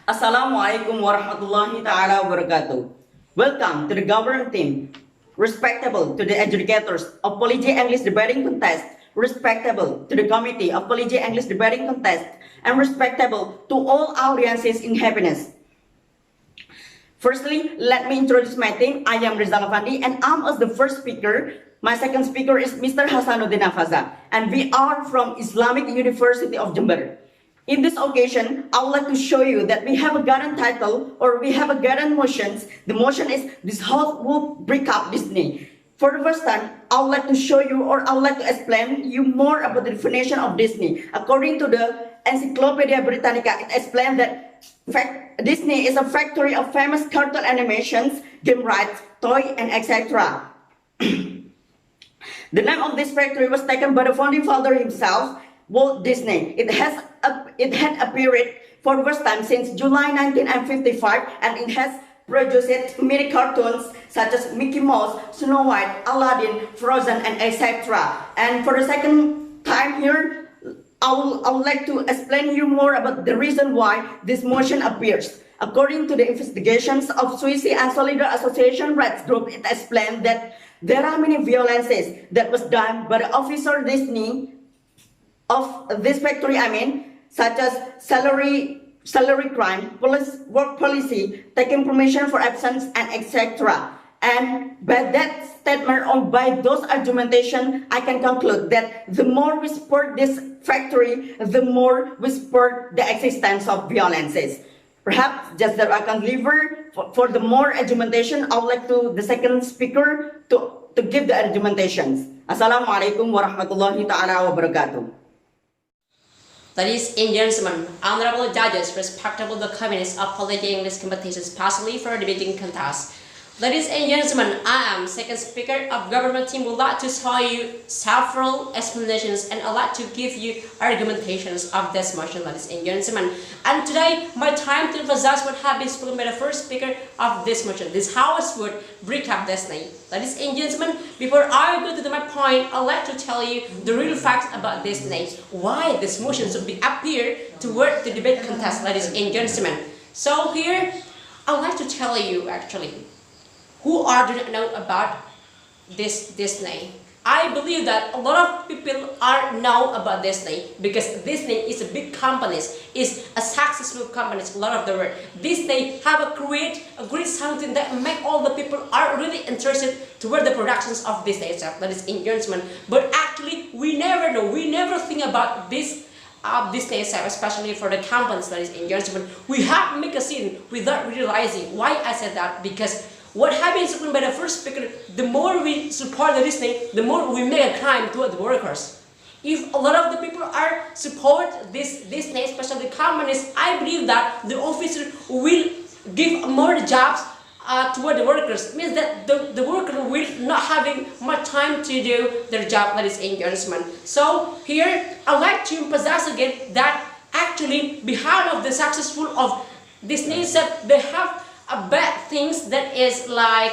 Assalamualaikum warahmatullahi ta'ala wabarakatuh. Welcome to the government team. Respectable to the educators of Polije English Debating Contest, respectable to the committee of Polije English Debating Contest, and respectable to all audiences in happiness. Firstly, let me introduce my team. I am Rizal Afandi and I'm as the first speaker. My second speaker is Mr. Hasanuddin Afaza and we are from Islamic University of Jember. In this occasion, I would like to show you that we have a garden title or we have a garden motions. The motion is THW Break Up Disney. For the first time, I would like to show you or I would like to explain you more about the definition of Disney. According to the Encyclopedia Britannica, it explains that Disney is a factory of famous cartoon animations, game rights, toy, and etc. The name of this factory was taken by the founding father himself, Walt Disney. It had appeared for the first time since July 1955 and it has produced many cartoons such as Mickey Mouse, Snow White, Aladdin, Frozen, and etc. And for the second time here, I would like to explain you more about the reason why this motion appears. According to the investigations of Suicide and Solidar Association Rights Group, it explained that there are many violences that was done by the officer Disney of this factory, such as salary crime, work policy, taking permission for absence, and etc. And by that statement or by those argumentation, I can conclude that the more we support this factory, the more we support the existence of violences. Perhaps just that I can deliver for the more argumentation, I would like to the second speaker to give the argumentations. Assalamualaikum warahmatullahi ta'ala wabarakatuh. Ladies and gentlemen, honorable judges, respectable the communists of Polije English competitions, possibly for debating contest. Ladies and gentlemen, I am second speaker of government team. Would like to tell you several explanations and I'd like to give you argumentations of this motion, ladies and gentlemen. And today, my time to emphasize what have been spoken by the first speaker of this motion. This house would break up Disney. Ladies and gentlemen, before I go to my point, I'd like to tell you the real facts about Disney. Why this motion should be appear toward the debate contest, ladies and gentlemen. So here, I'd like to tell you actually, who do not know about this Disney. I believe that a lot of people know about Disney because Disney is a big company, is a successful company a lot of the world. Disney have a great something that make all the people are really interested toward the productions of Disney itself, that is in gentlemen. But actually we never know, we never think about this Disney itself, especially for the companies, ladies and gentlemen. We have make a scene without realizing. Why I said that? Because what happens by the first speaker, the more we support the Disney, the more we make a crime toward the workers. If a lot of the people support this Disney, especially the companies, I believe that the officer will give more jobs toward the workers. It means that the worker will not having much time to do their job, ladies and gentlemen. So here, I'd like to emphasize again that actually behind of the successful of Disney, they have bad things that is like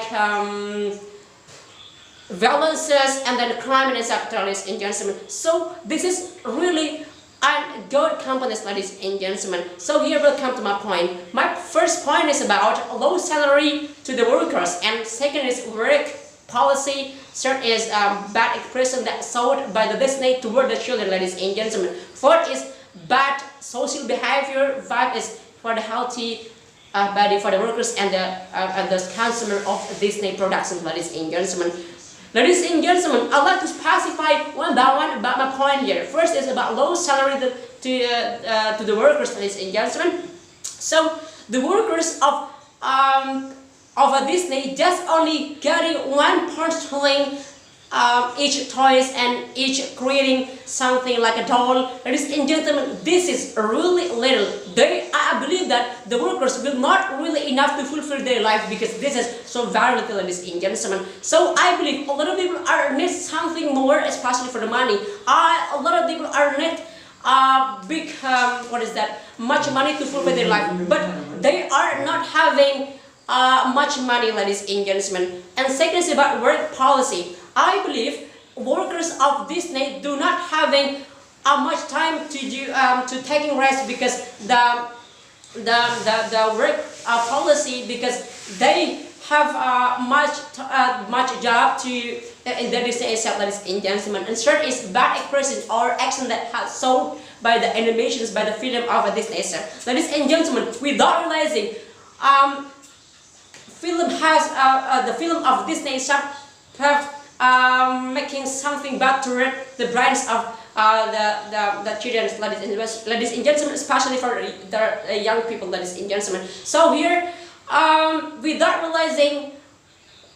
violences and then crime and etc. ladies and gentlemen. So this is really a good companies, ladies and gentlemen. So here will come to my point. My first point is about low salary to the workers, and second is work policy. Third is bad expression that sold by the Disney toward the children, ladies and gentlemen. Fourth is bad social behavior. Five is for the healthy body for the workers and the consumer of Disney productions, ladies and gentlemen. Ladies and gentlemen, I'd like to specify one by one about my point here. First is about low salary to the workers, ladies and gentlemen. So the workers of a Disney just only getting 1 pound sterling each toys and each creating something like a doll. Ladies and gentlemen, this is really little. I believe that the workers will not really enough to fulfill their life because this is so very little, ladies and gentlemen. So I believe a lot of people need something more, especially for the money. A lot of people need much money to fulfill their life, but they are not having much money, ladies and gentlemen. And second is about work policy. I believe workers of Disney do not having much time to do to taking rest because the work policy, because they have much job to in the Disney itself, ladies and gentlemen. And third is bad expression or action that has shown by the animations, by the film of a Disney itself. Ladies and gentlemen, without realizing, the film of Disney itself have making something bad toward the brains of the children, ladies and gentlemen, especially for the young people, ladies and gentlemen. So here, without realizing,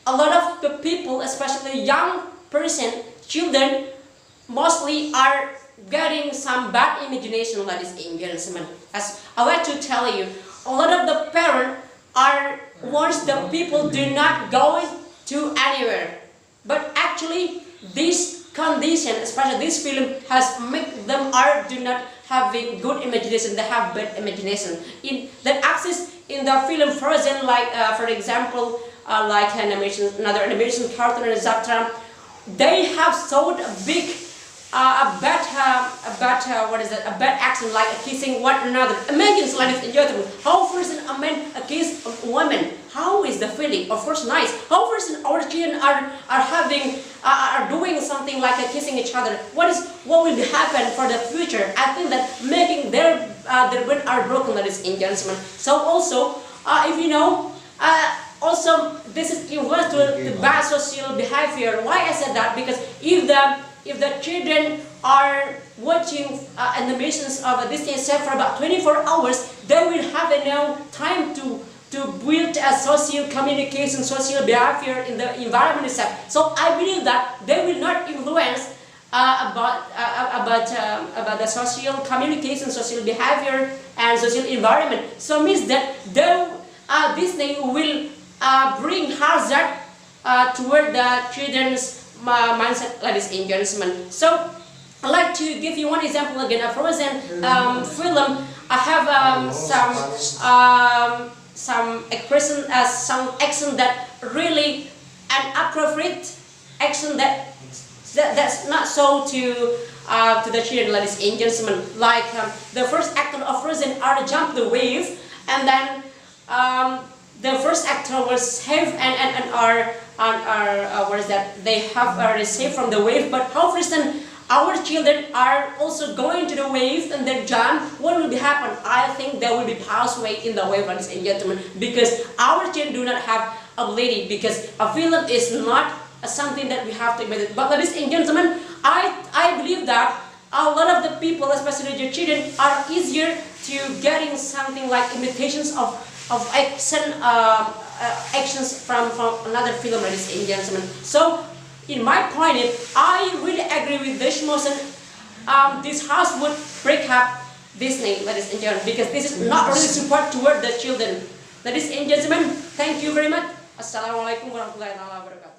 a lot of the people, especially young person, children, mostly are getting some bad imagination, ladies and gentlemen. As I like to tell you, a lot of the parents are wants the people do not go to anywhere. But actually, this condition, especially this film, has made them do not having good imagination. They have bad imagination. In that access in the film Frozen, like for example, like another animation cartoon, etc. They have showed a big, a bad action, like kissing one another. Imagine, ladies and gentlemen, how first a man kiss a woman. How is the feeling? Of course, nice. How first our children are doing something like kissing each other. What will happen for the future? I think that making their brain are broken, ladies and gentlemen. So also, if you know, also this is equal to the bad social behavior. Why I said that? Because if the children are watching animations of Disney itself for about 24 hours, they will have no time to build a social communication, social behavior in the environment itself. So I believe that they will not influence about the social communication, social behavior, and social environment. So means that Disney will bring hazard toward the children's mindset, ladies and gentlemen. So I'd like to give you one example again. A Frozen film. I have some expression, some action that really an appropriate action that's not so to the children, ladies and gentlemen. Like the first actor of Frozen are jump the wave, and then the first actor was saved and what is that? They have saved from the wave. But how often our children are also going to the wave and then jump? What will happen? I think they will be passed away in the wave, ladies and gentlemen, because our children do not have ability. Because a film is not something that we have to imitate. But ladies and gentlemen, I believe that a lot of the people, especially the children, are easier to getting something like imitations of actions from another film, ladies and gentlemen. So, in my point, I really agree with this motion. This house would break up Disney, ladies and gentlemen, because this is not really support toward the children. Ladies and gentlemen, thank you very much. Assalamualaikum warahmatullahi wabarakatuh.